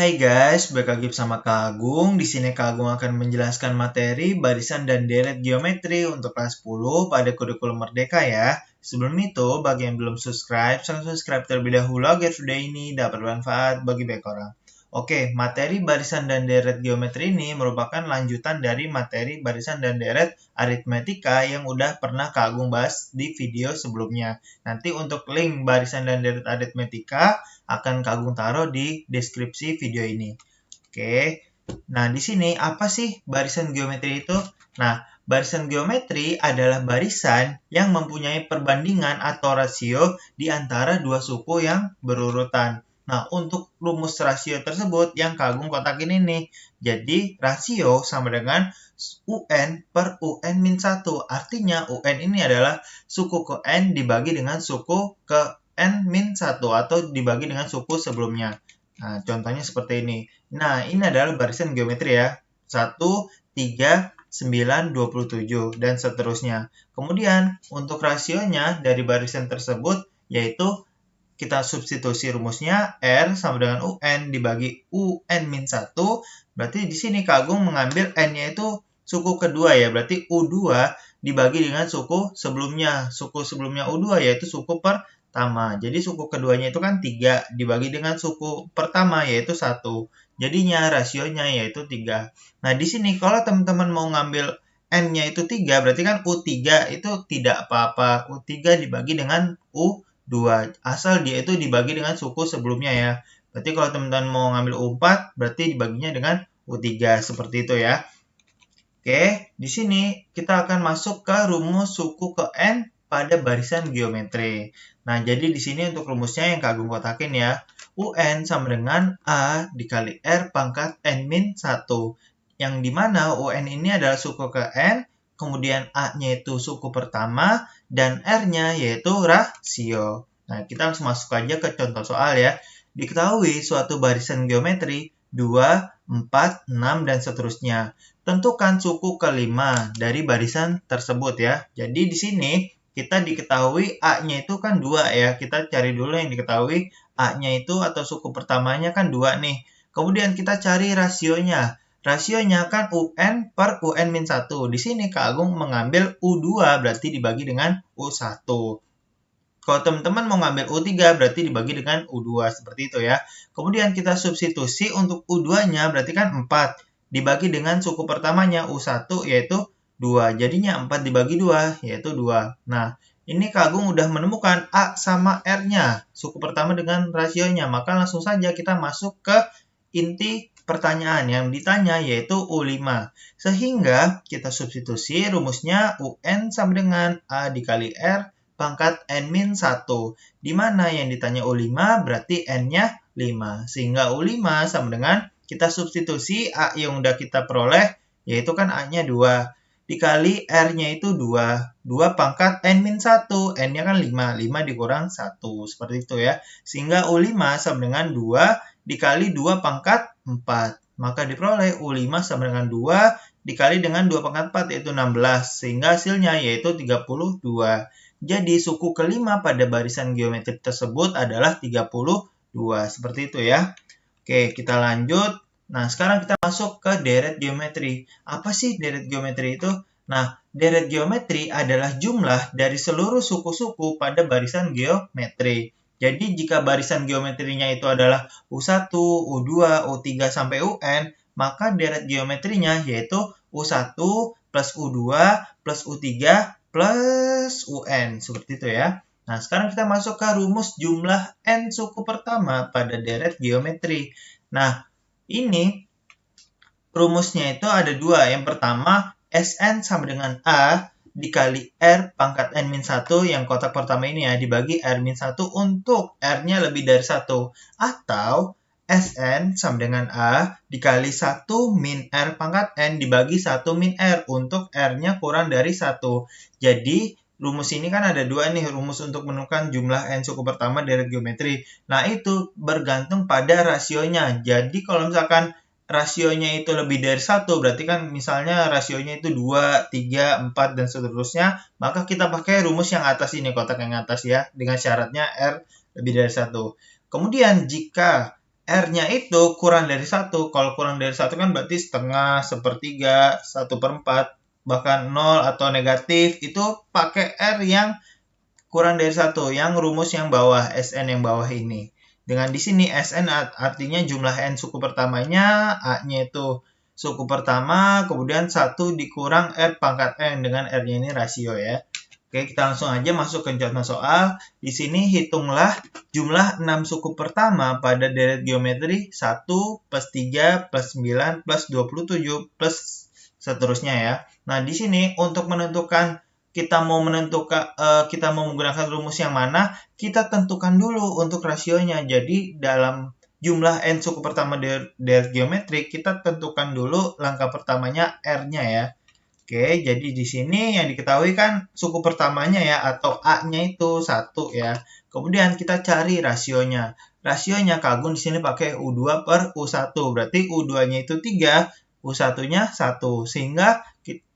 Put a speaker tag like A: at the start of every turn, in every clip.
A: Hai guys, balik lagi bersama Kak Agung. Di sini Kak Agung akan menjelaskan materi barisan dan deret geometri untuk kelas 10 pada kurikulum Merdeka ya. Sebelum itu, bagi yang belum subscribe, silahkan subscribe terlebih dahulu agar video ini dapat bermanfaat bagi banyak orang. Oke, materi barisan dan deret geometri ini merupakan lanjutan dari materi barisan dan deret aritmetika yang udah pernah Kak Agung bahas di video sebelumnya. Nanti untuk link barisan dan deret aritmetika akan Kak Agung taruh di deskripsi video ini. Oke. Nah, di sini apa sih barisan geometri itu? Nah, barisan geometri adalah barisan yang mempunyai perbandingan atau rasio di antara dua suku yang berurutan. Nah, untuk rumus rasio tersebut yang Kak Agung kotakin ini. Jadi, rasio sama dengan UN per UN-1. Artinya, UN ini adalah suku ke N dibagi dengan suku ke N-1 atau dibagi dengan suku sebelumnya. Nah, contohnya seperti ini. Nah, ini adalah barisan geometri ya. 1, 3, 9, 27, dan seterusnya. Kemudian, untuk rasionya dari barisan tersebut, yaitu kita substitusi rumusnya R sama dengan UN dibagi UN-1. Berarti di sini Kak Agung mengambil N-nya itu suku kedua ya. Berarti U2 dibagi dengan suku sebelumnya. Suku sebelumnya U2 yaitu suku pertama. Jadi suku keduanya itu kan 3 dibagi dengan suku pertama yaitu 1. Jadinya rasionya yaitu 3. Nah, di sini kalau teman-teman mau ngambil N-nya itu 3, berarti kan U3 itu tidak apa-apa. U3 dibagi dengan U2. Asal dia itu dibagi dengan suku sebelumnya ya. Berarti kalau teman-teman mau ngambil U4, berarti dibaginya dengan U3. Seperti itu ya. Oke, di sini kita akan masuk ke rumus suku ke N pada barisan geometri. Nah, jadi di sini untuk rumusnya yang Kak Agung kotakin ya. UN sama dengan A dikali R pangkat N-1. Yang dimana UN ini adalah suku ke N, kemudian A-nya itu suku pertama, dan R-nya yaitu rasio. Nah, kita langsung masuk aja ke contoh soal ya. Diketahui suatu barisan geometri 2, 4, 6, dan seterusnya. Tentukan suku kelima dari barisan tersebut ya. Jadi di sini kita diketahui A-nya itu kan 2 ya. Kita cari dulu yang diketahui A-nya itu atau suku pertamanya kan 2 nih. Kemudian kita cari rasionya. Rasionya kan UN per UN-1. Di sini Kak Agung mengambil U2 berarti dibagi dengan U1. Kalau teman-teman mau ngambil U3 berarti dibagi dengan U2 seperti itu ya. Kemudian kita substitusi untuk U2-nya berarti kan 4 dibagi dengan suku pertamanya U1 yaitu 2. Jadinya 4 dibagi 2 yaitu 2. Nah, ini Kak Agung udah menemukan A sama R-nya, suku pertama dengan rasionya. Maka langsung saja kita masuk ke inti pertanyaan yang ditanya yaitu U5. Sehingga kita substitusi rumusnya UN sama dengan A dikali R pangkat N-1. Di mana yang ditanya U5 berarti N-nya 5. Sehingga U5 sama dengan kita substitusi A yang udah kita peroleh, yaitu kan A-nya 2. Dikali R-nya itu 2. 2 pangkat N-1. N-nya kan 5. 5 dikurang 1. Seperti itu ya. Sehingga U5 sama dengan 2 dikali 2 pangkat 4. Maka diperoleh U5 sama dengan 2 dikali dengan 2 pangkat 4 yaitu 16. Sehingga hasilnya yaitu 32. Jadi suku kelima pada barisan geometri tersebut adalah 32. Seperti itu ya. Oke, kita lanjut. Nah, sekarang kita masuk ke deret geometri. Apa sih deret geometri itu? Nah, deret geometri adalah jumlah dari seluruh suku-suku pada barisan geometri. Jadi, jika barisan geometrinya itu adalah U1, U2, U3, sampai UN, maka deret geometrinya yaitu U1 plus U2 plus U3 plus UN. Seperti itu ya. Nah, sekarang kita masuk ke rumus jumlah N suku pertama pada deret geometri. Nah, ini rumusnya itu ada 2. Yang pertama, Sn sama dengan A dikali R pangkat N-1 yang kotak pertama ini ya, dibagi R-1 untuk R-nya lebih dari 1. Atau Sn sama dengan A dikali 1 min R pangkat N dibagi 1 min R untuk R-nya kurang dari 1. Jadi, rumus ini kan ada 2 nih, rumus untuk menentukan jumlah N suku pertama deret geometri. Nah, itu bergantung pada rasionya. Jadi, kalau misalkan rasionya itu lebih dari 1, berarti kan misalnya rasionya itu 2, 3, 4, dan seterusnya, maka kita pakai rumus yang atas ini, kotak yang atas ya, dengan syaratnya R lebih dari 1. Kemudian, jika R-nya itu kurang dari 1. Kalau kurang dari 1 kan berarti setengah, sepertiga, 1/4, bahkan 0 atau negatif. Itu pakai R yang kurang dari 1, yang rumus yang bawah, Sn yang bawah ini. Dengan di sini Sn artinya jumlah N suku pertamanya, A-nya itu suku pertama, kemudian 1 dikurang R pangkat N, dengan R-nya ini rasio ya. Oke, kita langsung aja masuk ke contoh soal. Di sini hitunglah jumlah 6 suku pertama pada deret geometri 1 plus 3 plus 9 plus 27 plus seterusnya ya. Nah, di sini untuk menentukan kita mau menggunakan rumus yang mana, kita tentukan dulu untuk rasionya. Jadi dalam jumlah N suku pertama deret geometri, kita tentukan dulu langkah pertamanya R-nya ya. Oke, jadi di sini yang diketahui kan suku pertamanya ya, atau A-nya itu 1 ya. Kemudian kita cari rasionya. Rasionya Kak Agung di sini pakai U2/U1. Berarti U2-nya itu 3, U1-nya 1. Sehingga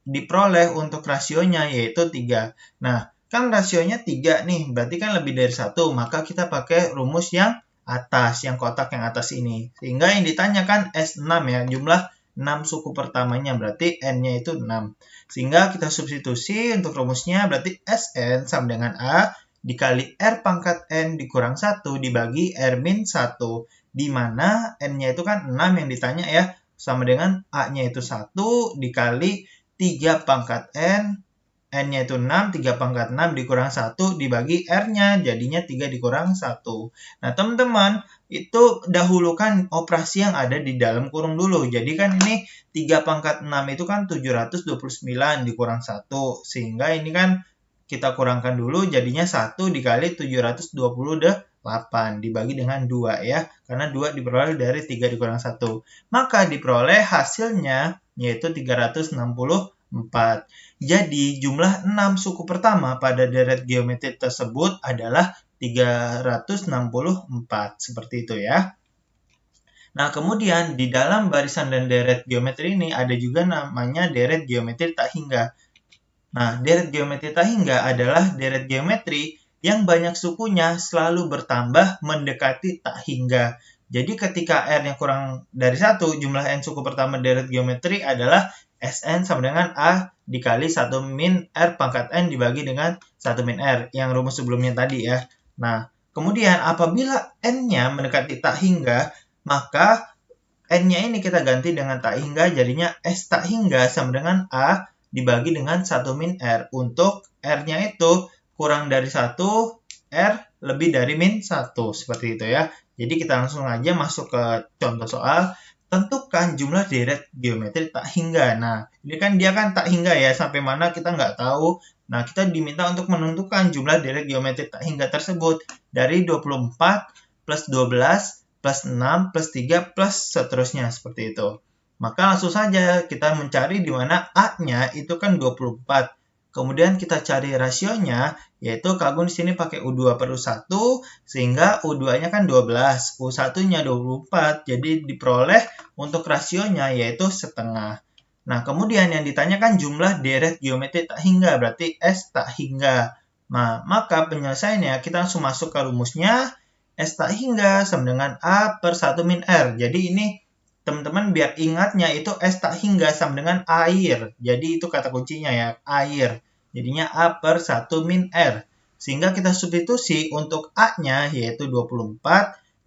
A: diperoleh untuk rasionya yaitu 3. Nah, kan rasionya 3 nih, berarti kan lebih dari 1. Maka kita pakai rumus yang atas, yang kotak yang atas ini. Sehingga yang ditanyakan S6 ya, jumlah 6 suku pertamanya, berarti N-nya itu 6. Sehingga kita substitusi untuk rumusnya, berarti Sn sama dengan A dikali R pangkat N dikurang 1 dibagi R min 1. Di mana N-nya itu kan 6 yang ditanya ya, sama dengan A-nya itu 1 dikali 3 pangkat N, N-nya itu 6, 3 pangkat 6 dikurang 1 dibagi R-nya, jadinya 3 dikurang 1. Nah, teman-teman, itu dahulukan operasi yang ada di dalam kurung dulu. Jadi kan ini 3 pangkat 6 itu kan 729 dikurang 1. Sehingga ini kan kita kurangkan dulu, jadinya 1 dikali 728 dibagi dengan 2 ya. Karena 2 diperoleh dari 3 dikurang 1. Maka diperoleh hasilnya yaitu 364. Jadi jumlah 6 suku pertama pada deret geometri tersebut adalah 364. Seperti itu ya. Nah, kemudian di dalam barisan dan deret geometri ini ada juga namanya deret geometri tak hingga. Nah, deret geometri tak hingga adalah deret geometri yang banyak sukunya selalu bertambah mendekati tak hingga. Jadi ketika R yang kurang dari 1, jumlah N suku pertama deret geometri adalah Sn sama dengan A dikali 1 min R pangkat N dibagi dengan 1 min R, yang rumus sebelumnya tadi ya. Nah, kemudian apabila N-nya mendekati tak hingga, maka N-nya ini kita ganti dengan tak hingga, jadinya S tak hingga sama dengan A dibagi dengan 1 min R. Untuk R-nya itu kurang dari 1, R lebih dari min 1. Seperti itu ya. Jadi kita langsung aja masuk ke contoh soal. Tentukan jumlah deret geometri tak hingga. Nah, ini kan dia kan tak hingga ya, sampai mana kita nggak tahu. Nah, kita diminta untuk menentukan jumlah deret geometri tak hingga tersebut dari 24 plus 12 plus 6 plus 3 plus seterusnya, seperti itu. Maka langsung saja kita mencari di mana A-nya itu kan 24. Kemudian kita cari rasionya, yaitu Kak Agung di sini pakai U2/U1, sehingga U2-nya kan 12, U1-nya 24, jadi diperoleh untuk rasionya yaitu setengah. Nah, kemudian yang ditanyakan jumlah deret geometri tak hingga, berarti S tak hingga. Nah, maka penyelesaiannya kita langsung masuk ke rumusnya, S tak hingga sama dengan A per 1 min R. Jadi ini teman-teman biar ingatnya itu S tak hingga sama dengan air. Jadi itu kata kuncinya ya, air. Jadinya A per 1 min R. Sehingga kita substitusi untuk A-nya yaitu 24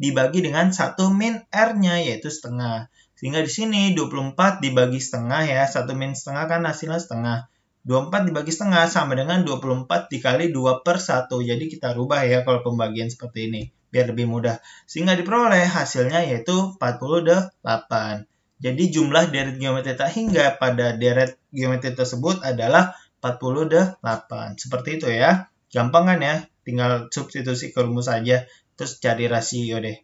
A: dibagi dengan 1 min R-nya yaitu setengah. Sehingga di sini 24 dibagi setengah ya, 1 min setengah kan hasilnya setengah. 24 dibagi setengah sama dengan 24 dikali 2 per 1. Jadi kita rubah ya kalau pembagian seperti ini, biar lebih mudah. Sehingga diperoleh hasilnya yaitu 48. Jadi jumlah deret geometri tak hingga pada deret geometri tersebut adalah 48. Seperti itu ya. Gampang kan ya? Tinggal substitusi ke rumus saja, terus cari rasio deh.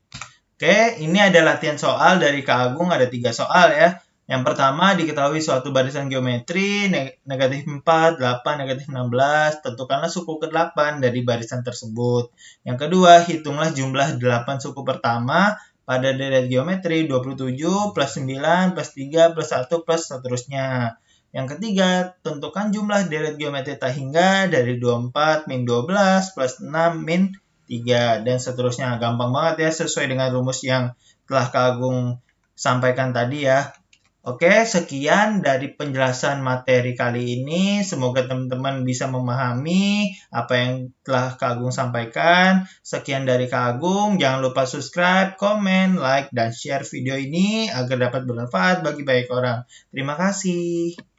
A: Oke, ini ada latihan soal dari Kak Agung, ada 3 soal ya. Yang pertama, diketahui suatu barisan geometri, negatif 4, 8, negatif 16, tentukanlah suku ke-8 dari barisan tersebut. Yang kedua, hitunglah jumlah 8 suku pertama pada deret geometri, 27, plus 9, plus 3, plus 1, plus seterusnya. Yang ketiga, tentukan jumlah deret geometri tak hingga dari 24 min 12 plus 6 min 3, dan seterusnya. Gampang banget ya, sesuai dengan rumus yang telah Kak Agung sampaikan tadi ya. Oke, sekian dari penjelasan materi kali ini. Semoga teman-teman bisa memahami apa yang telah Kak Agung sampaikan. Sekian dari Kak Agung. Jangan lupa subscribe, komen, like, dan share video ini agar dapat bermanfaat bagi banyak orang. Terima kasih.